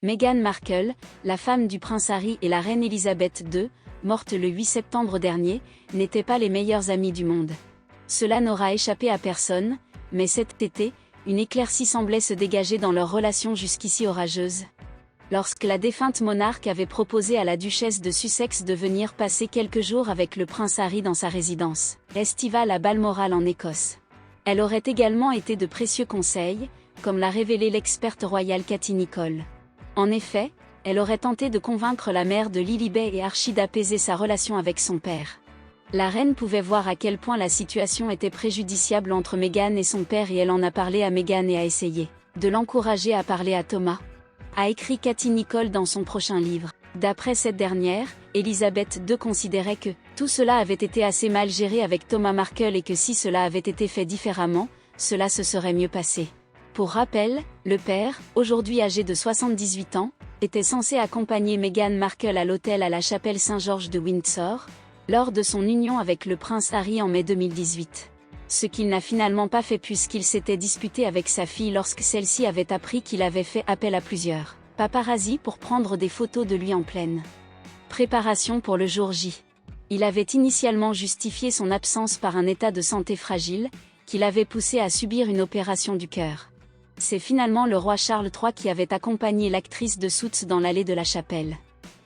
Meghan Markle, la femme du prince Harry et la reine Elisabeth II, morte le 8 septembre dernier, n'étaient pas les meilleurs amis du monde. Cela n'aura échappé à personne, mais cet été, une éclaircie semblait se dégager dans leur relation jusqu'ici orageuse. Lorsque la défunte monarque avait proposé à la duchesse de Sussex de venir passer quelques jours avec le prince Harry dans sa résidence estivale à Balmoral en Écosse. Elle aurait également été de précieux conseils, comme l'a révélé l'experte royale Katie Nicholl. En effet, elle aurait tenté de convaincre la mère de Lilibet et Archie d'apaiser sa relation avec son père. La reine pouvait voir à quel point la situation était préjudiciable entre Meghan et son père et elle en a parlé à Meghan et a essayé de l'encourager à parler à Thomas, a écrit Katie Nicholl dans son prochain livre. D'après cette dernière, Elisabeth II considérait que tout cela avait été assez mal géré avec Thomas Markle et que si cela avait été fait différemment, cela se serait mieux passé. Pour rappel, le père, aujourd'hui âgé de 78 ans, était censé accompagner Meghan Markle à l'hôtel à la chapelle Saint-Georges de Windsor, lors de son union avec le prince Harry en mai 2018. Ce qu'il n'a finalement pas fait puisqu'il s'était disputé avec sa fille lorsque celle-ci avait appris qu'il avait fait appel à plusieurs paparazzi pour prendre des photos de lui en pleine préparation pour le jour J. Il avait initialement justifié son absence par un état de santé fragile, qui l'avait poussé à subir une opération du cœur. C'est finalement le roi Charles III qui avait accompagné l'actrice de Suits dans l'allée de la chapelle.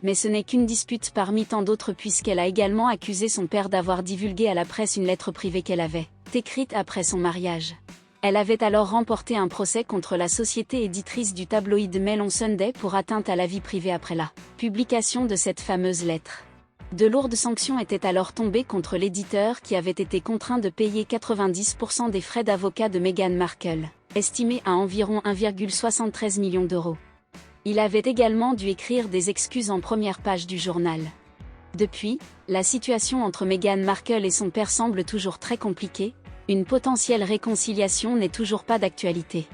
Mais ce n'est qu'une dispute parmi tant d'autres puisqu'elle a également accusé son père d'avoir divulgué à la presse une lettre privée qu'elle avait écrite après son mariage. Elle avait alors remporté un procès contre la société éditrice du tabloïd Mail on Sunday pour atteinte à la vie privée après la publication de cette fameuse lettre. De lourdes sanctions étaient alors tombées contre l'éditeur qui avait été contraint de payer 90% des frais d'avocat de Meghan Markle, estimés à environ 1,73 million d'euros. Il avait également dû écrire des excuses en première page du journal. Depuis, la situation entre Meghan Markle et son père semble toujours très compliquée, une potentielle réconciliation n'est toujours pas d'actualité.